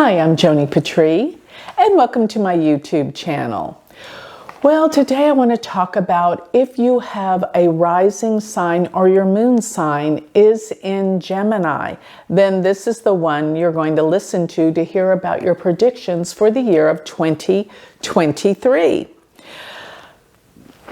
Hi, I'm Joni Patry, and welcome to my YouTube channel. Well, today I want to talk about if you have a rising sign or your moon sign is in Gemini, then this is the one you're going to listen to hear about your predictions for the year of 2023.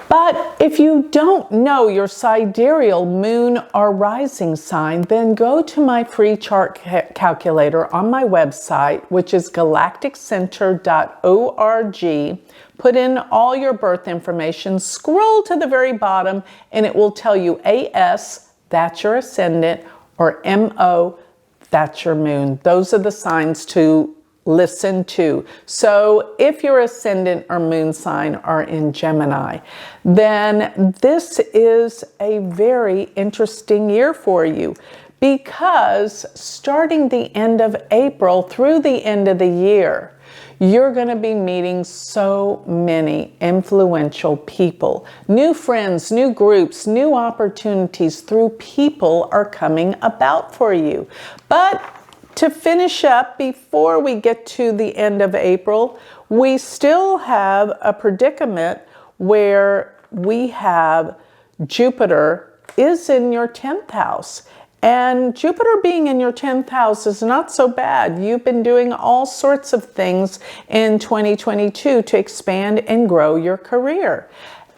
But if you don't know your sidereal moon or rising sign, then go to my free chart calculator on my website, which is galacticcenter.org. Put in all your birth information, scroll to the very bottom, and it will tell you AS, that's your ascendant, or MO, that's your moon. Those are the signs to listen to. So if your ascendant or moon sign are in Gemini, then this is a very interesting year for you, because starting the end of April through the end of the year, you're going to be meeting so many influential people. New friends, new groups, new opportunities through people are coming about for you. But to finish up, before we get to the end of April, we still have a predicament where we have Jupiter is in your 10th house. And Jupiter being in your 10th house is not so bad. You've been doing all sorts of things in 2022 to expand and grow your career.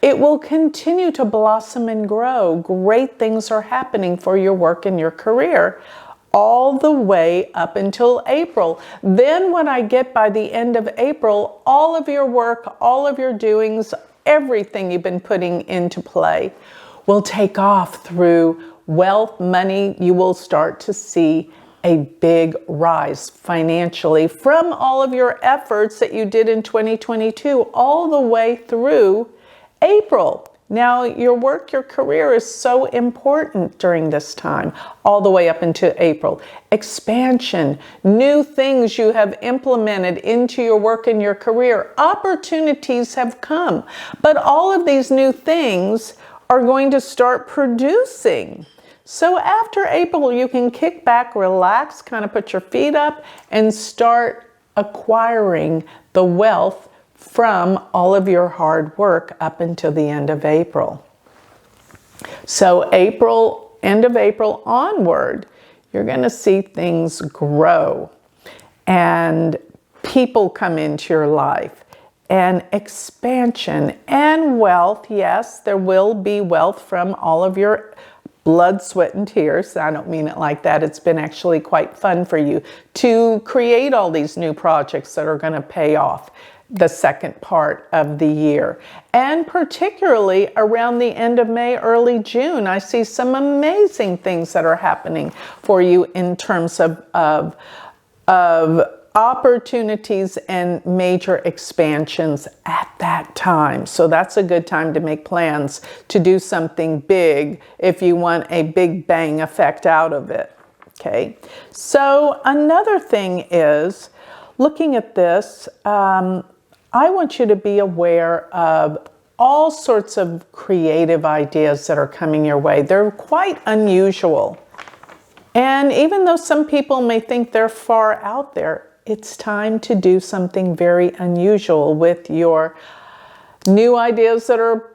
It will continue to blossom and grow. Great things are happening for your work and your career, all the way up until April. Then when I get by the end of April, all of your work, all of your doings, everything you've been putting into play will take off through wealth, money. You will start to see a big rise financially from all of your efforts that you did in 2022 all the way through April. Now, your work, your career is so important during this time, all the way up into April. Expansion, new things you have implemented into your work and your career. Opportunities have come, but all of these new things are going to start producing. So after April, you can kick back, relax, kind of put your feet up, and start acquiring the wealth from all of your hard work up until the end of April. So April, end of April onward, you're going to see things grow and people come into your life and expansion and wealth. Yes, there will be wealth from all of your blood, sweat, and tears. I don't mean it like that. It's been actually quite fun for you to create all these new projects that are going to pay off the second part of the year. And particularly around the end of May, early June, I see some amazing things that are happening for you in terms of opportunities and major expansions at that time. So that's a good time to make plans to do something big if you want a big bang effect out of it. Okay. So another thing is, looking at this, I want you to be aware of all sorts of creative ideas that are coming your way. They're quite unusual. And even though some people may think they're far out there, it's time to do something very unusual with your new ideas that are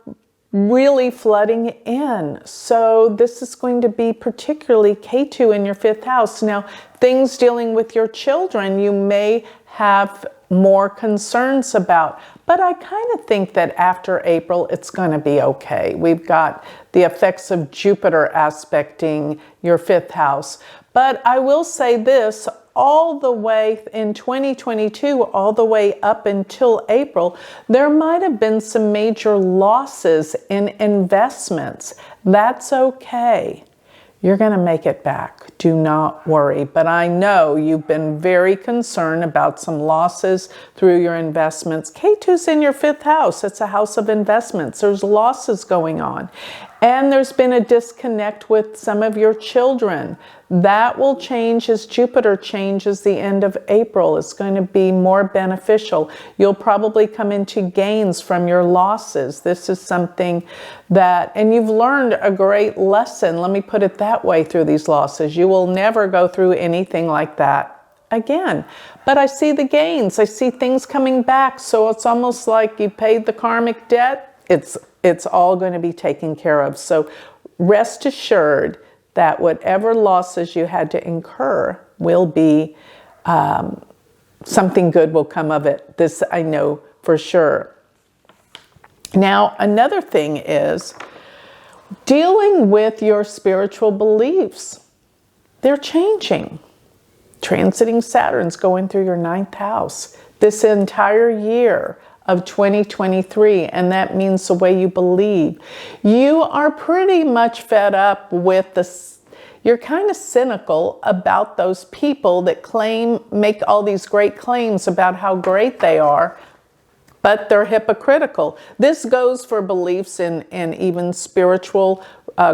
really flooding in. So this is going to be particularly K2 in your 5th house. Now, things dealing with your children, you may have more concerns about, but I kind of think that after April, it's going to be okay. We've got the effects of Jupiter aspecting your 5th house. But I will say this, all the way in 2022, all the way up until April, there might have been some major losses in investments. That's okay. You're going to make it back. Do not worry. But I know you've been very concerned about some losses through your investments. K2's in your 5th house. It's a house of investments. There's losses going on. And there's been a disconnect with some of your children. That will change as Jupiter changes the end of April. It's going to be more beneficial. You'll probably come into gains from your losses. This is something that, and you've learned a great lesson, let me put it that way, through these losses. You will never go through anything like that again. But I see the gains. I see things coming back. So it's almost like you paid the karmic debt. It's all going to be taken care of. So rest assured that whatever losses you had to incur will be, something good will come of it. This I know for sure. Now, another thing is dealing with your spiritual beliefs. They're changing. Transiting Saturn's going through your 9th house this entire year of 2023, and that means the way you believe. You are pretty much fed up with this. You're kind of cynical about those people that make all these great claims about how great they are, but they're hypocritical. This goes for beliefs in even spiritual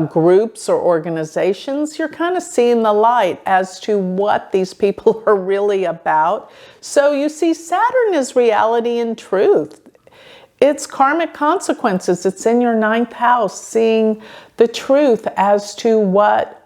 groups or organizations. You're kind of seeing the light as to what these people are really about. So you see, Saturn is reality and truth. It's karmic consequences. It's in your 9th house, seeing the truth as to what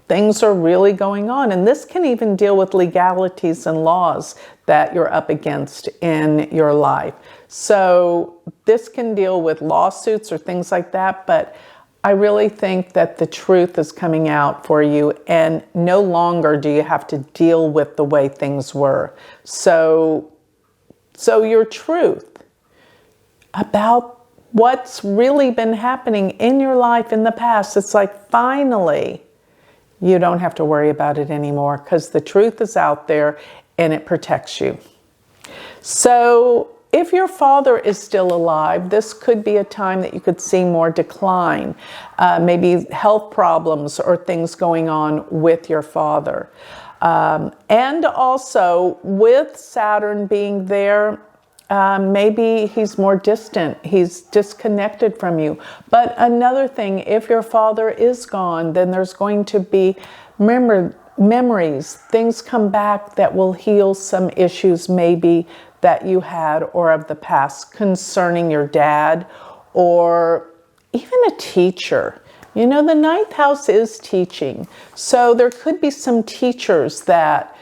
things are really going on. And this can even deal with legalities and laws that you're up against in your life. So this can deal with lawsuits or things like that, but I really think that the truth is coming out for you, and no longer do you have to deal with the way things were. So your truth about what's really been happening in your life in the past, it's like finally you don't have to worry about it anymore because the truth is out there and it protects you. So if your father is still alive, this could be a time that you could see more decline, maybe health problems or things going on with your father. And also with Saturn being there, maybe he's more distant, he's disconnected from you. But another thing, if your father is gone, then there's going to be memories, things come back that will heal some issues maybe that you had or of the past concerning your dad or even a teacher. You know, the 9th house is teaching. So there could be some teachers that,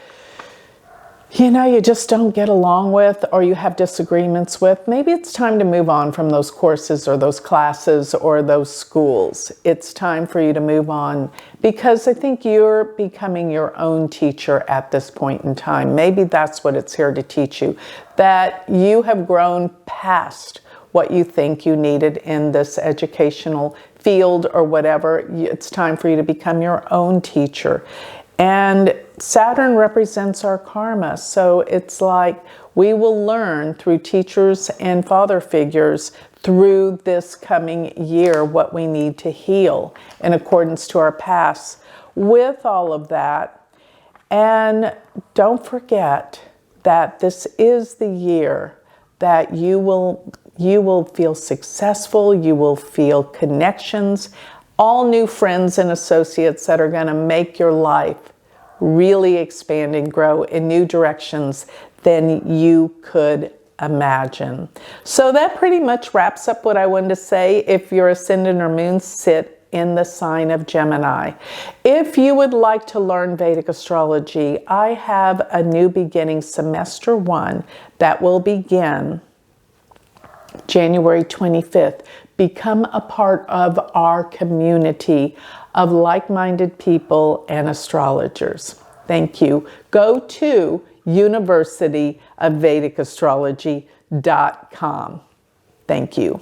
you know, you just don't get along with or you have disagreements with. Maybe it's time to move on from those courses or those classes or those schools. It's time for you to move on because I think you're becoming your own teacher at this point in time. Maybe that's what it's here to teach you, that you have grown past what you think you needed in this educational field or whatever. It's time for you to become your own teacher. And Saturn represents our karma. So it's like we will learn through teachers and father figures through this coming year what we need to heal in accordance to our past with all of that. And don't forget that this is the year that you will feel successful, you will feel connections, all new friends and associates that are going to make your life really expand and grow in new directions than you could imagine. So that pretty much wraps up what I wanted to say. If your ascendant or moon sit in the sign of Gemini. If you would like to learn Vedic astrology, I have a new beginning semester 1 that will begin January 25th. Become a part of our community of like-minded people and astrologers. Thank you. Go to University of Vedic Astrology.com. Thank you.